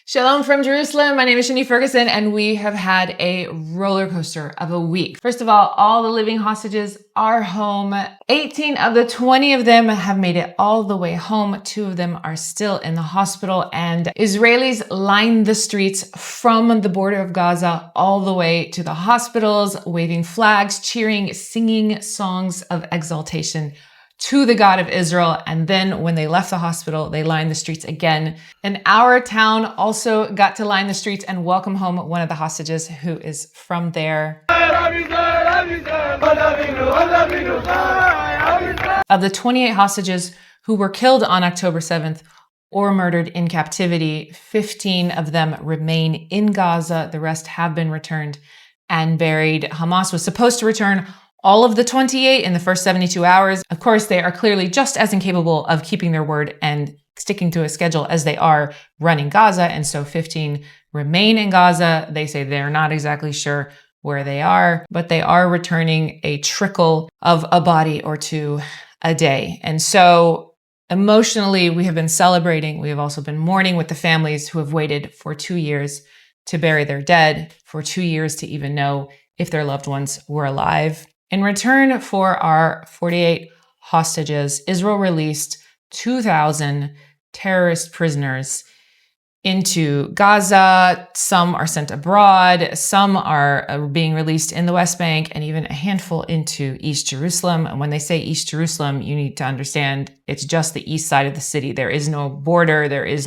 Shalom from Jerusalem. My name is Shani Ferguson, and we have had a roller coaster of a week. First of all the living hostages are home. 18 of the 20 of them have made it all the way home. 2 of them are still in the hospital, and Israelis line the streets from the border of Gaza all the way to the hospitals, waving flags, cheering, singing songs of exaltation to the God of Israel. And then when they left the hospital, they lined the streets again. And our town also got to line the streets and welcome home one of the hostages who is from there. Of the 28 hostages who were killed on October 7th or murdered in captivity, 15 of them remain in Gaza. The rest have been returned and buried. Hamas was supposed to return all of the 28 in the first 72 hours. Of course, they are clearly just as incapable of keeping their word and sticking to a schedule as they are running Gaza. And so 15 remain in Gaza. They say they're not exactly sure where they are, but they are returning a trickle of a body or 2 a day. And so emotionally, we have been celebrating. We have also been mourning with the families who have waited for 2 years to bury their dead, for 2 years to even know if their loved ones were alive. In return for our 48 hostages, Israel released 2,000 terrorist prisoners into Gaza. Some are sent abroad. Some are being released in the West Bank, and even a handful into East Jerusalem. And when they say East Jerusalem, you need to understand it's just the east side of the city. There is no border. There's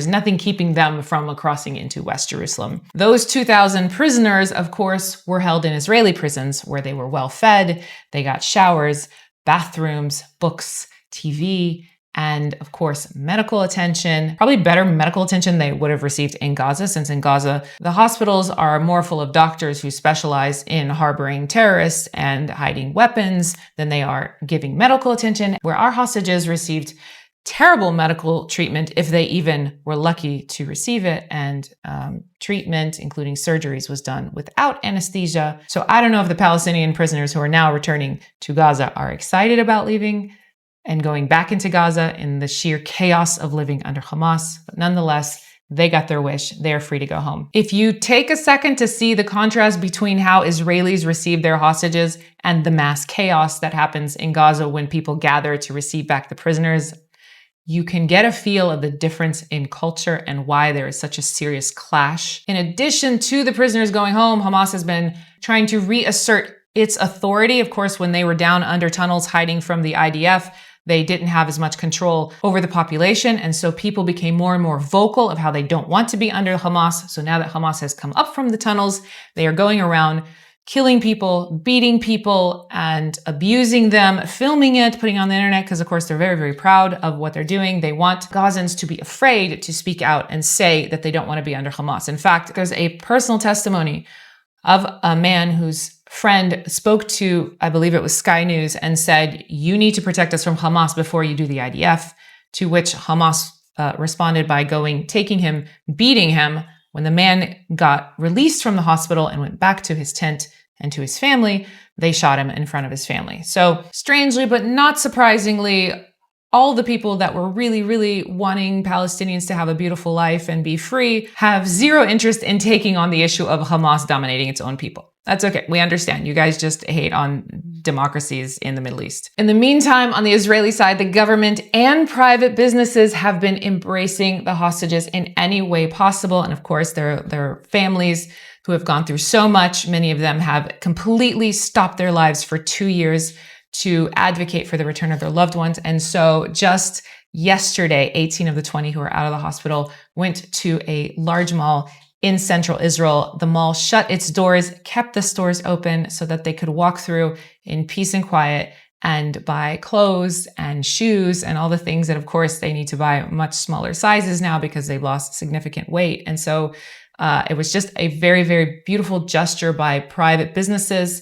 nothing keeping them from crossing into West Jerusalem. Those 2,000 prisoners, of course, were held in Israeli prisons where they were well fed. They got showers, bathrooms, books, TV, and of course, medical attention, probably better medical attention they would have received in Gaza, since in Gaza, the hospitals are more full of doctors who specialize in harboring terrorists and hiding weapons than they are giving medical attention, where our hostages received terrible medical treatment if they even were lucky to receive it. And treatment, including surgeries, was done without anesthesia. So I don't know if the Palestinian prisoners who are now returning to Gaza are excited about leaving and going back into Gaza in the sheer chaos of living under Hamas. But nonetheless, they got their wish. They're free to go home. If you take a second to see the contrast between how Israelis receive their hostages and the mass chaos that happens in Gaza when people gather to receive back the prisoners, you can get a feel of the difference in culture and why there is such a serious clash. In addition to the prisoners going home, Hamas has been trying to reassert its authority. Of course, when they were down under tunnels hiding from the IDF, they didn't have as much control over the population. And so people became more and more vocal of how they don't want to be under Hamas. So now that Hamas has come up from the tunnels, they are going around killing people, beating people, and abusing them, filming it, putting it on the internet, because of course they're very, very proud of what they're doing. They want Gazans to be afraid to speak out and say that they don't want to be under Hamas. In fact, there's a personal testimony of a man whose friend spoke to, I believe it was Sky News, and said, "You need to protect us from Hamas before you do the IDF," to which Hamas responded by taking him, beating him. When the man got released from the hospital and went back to his tent and to his family, they shot him in front of his family. So strangely, but not surprisingly, all the people that were really, really wanting Palestinians to have a beautiful life and be free have zero interest in taking on the issue of Hamas dominating its own people. That's okay. We understand. You guys just hate on democracies in the Middle East. In the meantime, on the Israeli side, the government and private businesses have been embracing the hostages in any way possible. And of course, their families who have gone through so much, many of them have completely stopped their lives for 2 years to advocate for the return of their loved ones. And so just yesterday, 18 of the 20 who are out of the hospital went to a large mall in central Israel. The mall shut its doors, kept the stores open so that they could walk through in peace and quiet and buy clothes and shoes and all the things that, of course, they need to buy much smaller sizes now because they've lost significant weight. And so it was just a very, very beautiful gesture by private businesses.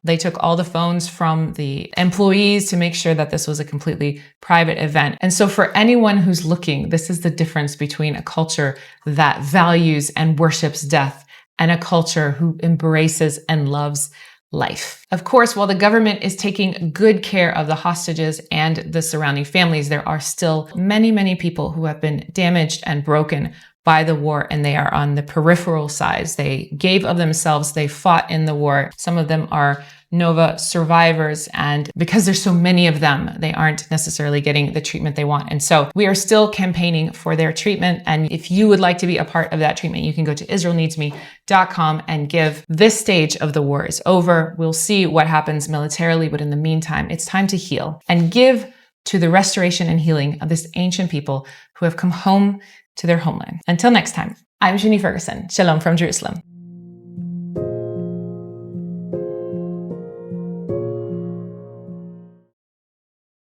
They took all the phones from the employees to make sure that this was a completely private event. And so for anyone who's looking, this is the difference between a culture that values and worships death and a culture who embraces and loves life. Of course, while the government is taking good care of the hostages and the surrounding families, there are still many, many people who have been damaged and broken by the war, and they are on the peripheral sides. They gave of themselves, they fought in the war. Some of them are Nova survivors, and because there's so many of them, they aren't necessarily getting the treatment they want. And so we are still campaigning for their treatment. And if you would like to be a part of that treatment, you can go to israelneedsme.com and give. This stage of the war is over. We'll see what happens militarily, but in the meantime, it's time to heal and give to the restoration and healing of this ancient people who have come home to their homeland. Until next time, I'm Shani Ferguson. Shalom from Jerusalem.